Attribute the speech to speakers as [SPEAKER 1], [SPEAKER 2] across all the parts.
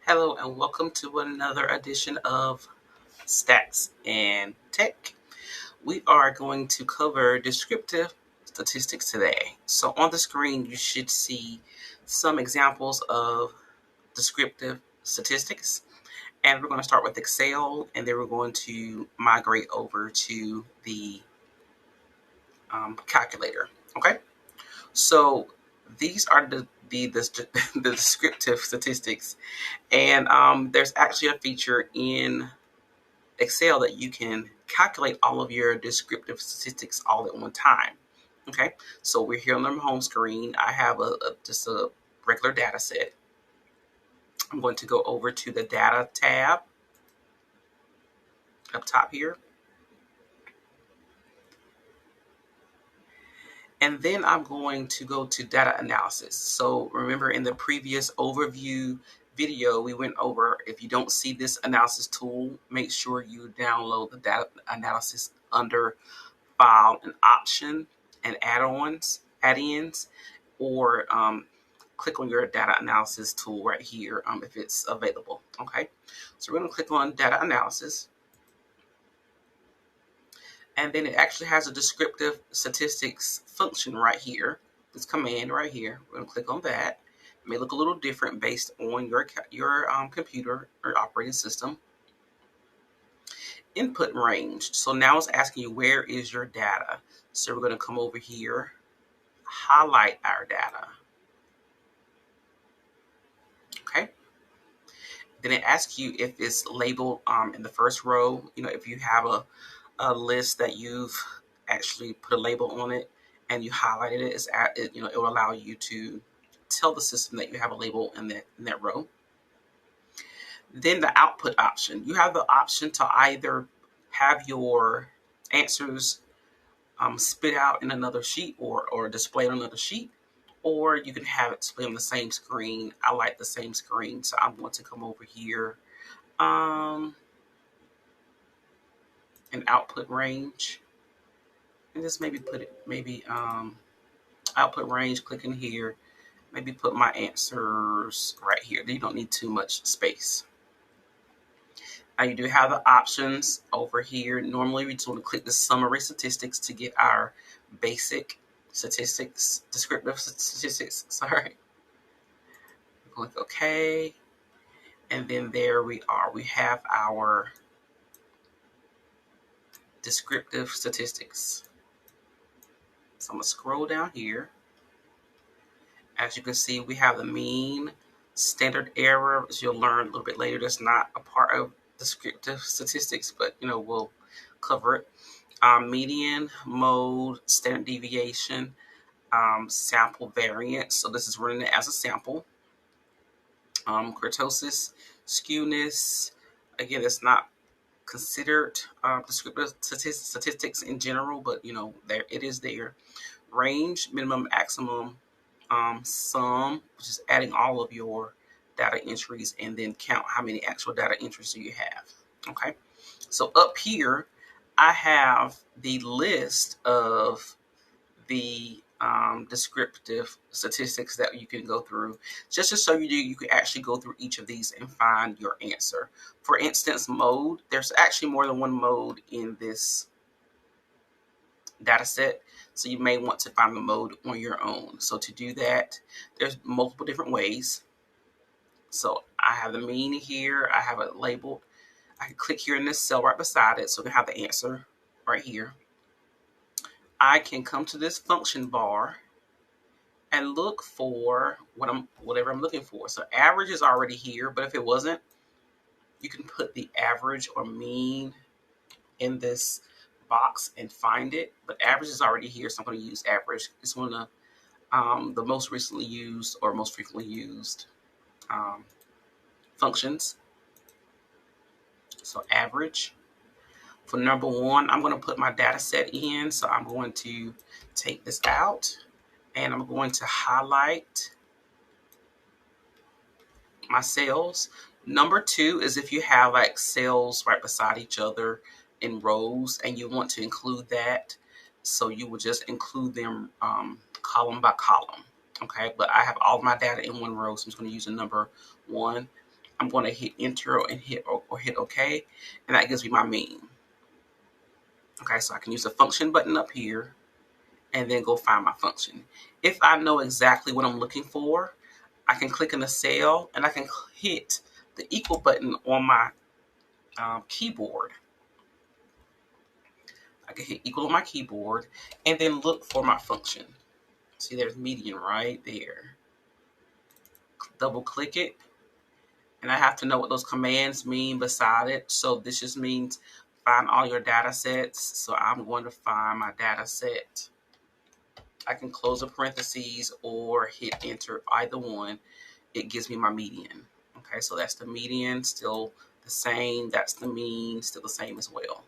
[SPEAKER 1] Hello and welcome to another edition of Stats and Tech. We are going to cover descriptive statistics today. So on the screen, you should see some examples of descriptive statistics. And we're going to start with Excel, and then we're going to migrate over to the calculator. Okay, so these are the descriptive statistics, and there's actually a feature in Excel that you can calculate all of your descriptive statistics all at one time. Okay, so we're here on the home screen. I have just a regular data set. I'm going to go over to the data tab up top here. And then I'm going to go to data analysis. So remember in the previous overview video, we went over, if you don't see this analysis tool, make sure you download the data analysis under file and option and add-ins, or click on your data analysis tool right here if it's available. Okay, so we're going to click on data analysis, and then it actually has a descriptive statistics function right here. This command right here, we're going to click on that. It may look a little different based on your computer or operating system. Input range. So now it's asking you, where is your data? So we're going to come over here, highlight our data. Okay. Then it asks you if it's labeled in the first row. If you have a list that you've actually put a label on it and you highlighted it, it will allow you to tell the system that you have a label in that row. Then the output option. You have the option to either have your answers spit out in another sheet or display on another sheet, or you can have it display on the same screen. I like the same screen, so I'm going to come over here and output range, and just maybe put it output range, click in here, maybe put my answers right here. You don't need too much space. Now you do have the options over here. Normally we just want to click the summary statistics to get our basic statistics, descriptive statistics, sorry. Click OK. And then there we are. We have our descriptive statistics. So I'm going to scroll down here. As you can see, we have the mean, standard error, as you'll learn a little bit later. That's not a part of descriptive statistics, but we'll cover it. Median, mode, standard deviation, sample variance. So this is running it as a sample. Kurtosis, skewness. Again, it's not considered descriptive statistics in general, but there it is there. Range, minimum, maximum, sum, which is adding all of your data entries, and then count how many actual data entries do you have. Okay, so up here I have the list of the descriptive statistics that you can go through, just to show you can actually go through each of these and find your answer. For instance, mode, there's actually more than one mode in this data set, so you may want to find the mode on your own. So to do that, there's multiple different ways. So I have the mean here, I have it labeled. I can click here in this cell right beside it, so we have the answer right here. I can come to this function bar and look for whatever I'm looking for. So average is already here, but if it wasn't, you can put the average or mean in this box and find it. But average is already here, so I'm going to use average. It's one of the most recently used or most frequently used functions. So average. For number one, I'm going to put my data set in. So I'm going to take this out and I'm going to highlight my cells. Number two is if you have like cells right beside each other in rows and you want to include that. So you would just include them column by column. Okay, but I have all of my data in one row, so I'm just going to use the number one. I'm going to hit enter and hit OK, and that gives me my mean. Okay, so I can use the function button up here and then go find my function. If I know exactly what I'm looking for, I can click in the cell and I can hit the equal button on my keyboard. I can hit equal on my keyboard and then look for my function. See, there's median right there. Double click it, and I have to know what those commands mean beside it. So this just means find all your data sets. So I'm going to find my data set. I can close the parentheses or hit enter, either one. It gives me my median. Okay, so that's the median, still the same. That's the mean, still the same as well.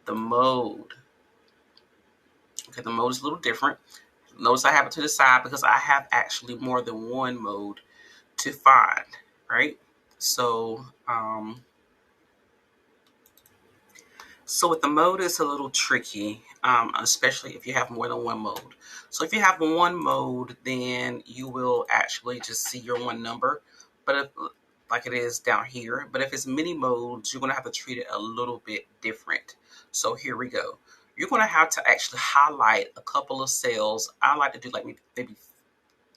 [SPEAKER 1] The mode. Okay, the mode is a little different. Notice I have it to the side because I have actually more than one mode to find, right? So, so with the mode, it's a little tricky, especially if you have more than one mode. So if you have one mode, then you will actually just see your one number, but if, like it is down here. But if it's many modes, you're going to have to treat it a little bit different. So here we go. You're going to have to actually highlight a couple of cells. I like to do like maybe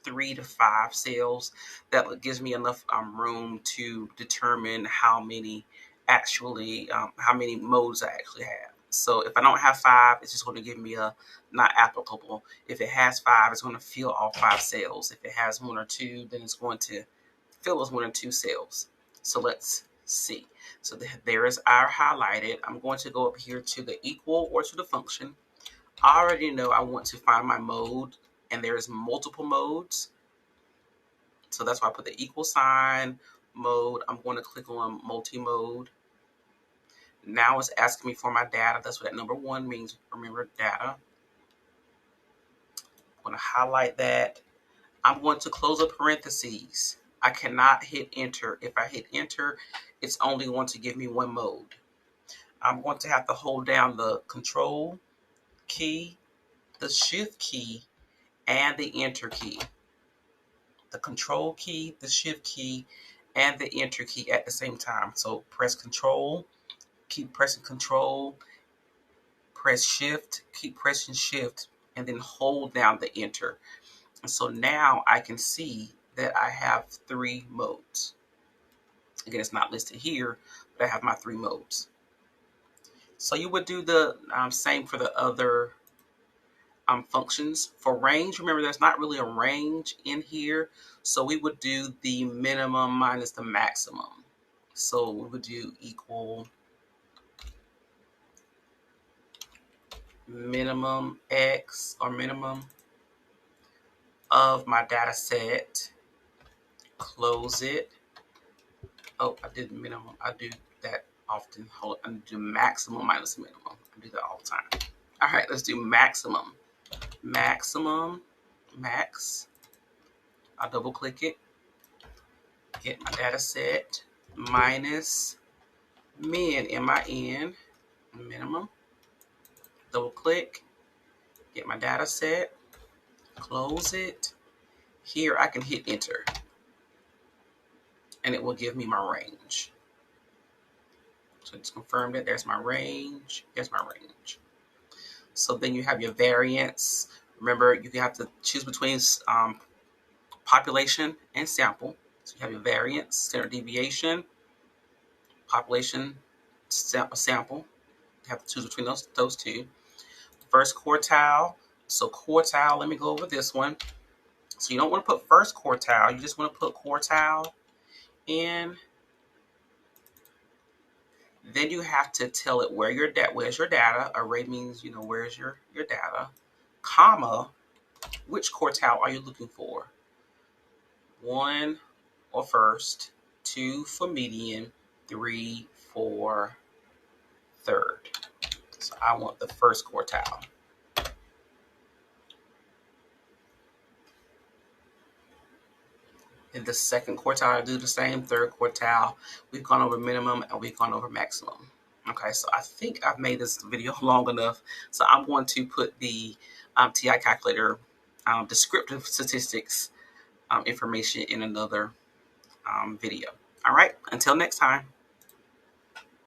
[SPEAKER 1] 3 to 5 cells. That gives me enough room to determine how many how many modes I actually have. So if I don't have 5, it's just going to give me a not applicable. If it has 5, it's going to fill all 5 cells. If it has 1 or 2, then it's going to fill those 1 or 2 cells. So let's see. So there is our highlighted. I'm going to go up here to the equal or to the function. I already know I want to find my mode, and there's multiple modes. So that's why I put the equal sign mode. I'm going to click on multi-mode. Now it's asking me for my data. That's what that number 1 means. Remember, data. I'm going to highlight that. I'm going to close a parentheses. I cannot hit enter. If I hit enter, it's only going to give me one mode. I'm going to have to hold down the control key, the shift key, and the enter key. The control key, the shift key, and the enter key at the same time. So press control, keep pressing control, press shift, keep pressing shift, and then hold down the enter. And so now I can see that I have 3 modes. Again, it's not listed here, but I have my 3 modes. So you would do the same for the other functions. For range, remember there's not really a range in here, so we would do the minimum minus the maximum. So we would do equal minimum x, or minimum of my data set, close it. Oh, I did minimum. I do that often. Hold on, I do maximum minus minimum. I do that all the time. All right, let's do maximum. Maximum, max. I'll double click it. Get my data set minus min, min, minimum. Double click. Get my data set. Close it. Here I can hit enter, and it will give me my range. So just confirm that there's my range. There's my range. So then you have your variance. Remember, you have to choose between population and sample. So you have your variance, standard deviation, population, sample. You have to choose between those two. First quartile. So quartile, let me go over this one. So you don't want to put first quartile. You just want to put quartile in. Then you have to tell it where's your data. Array means, where's your data. Comma, which quartile are you looking for? 1 or first, 2 for median, 3 for third. So I want the first quartile. In the second quartile, I do the same. Third quartile, we've gone over minimum and we've gone over maximum. Okay, so I think I've made this video long enough. So I'm going to put the TI calculator descriptive statistics information in another video. All right. Until next time.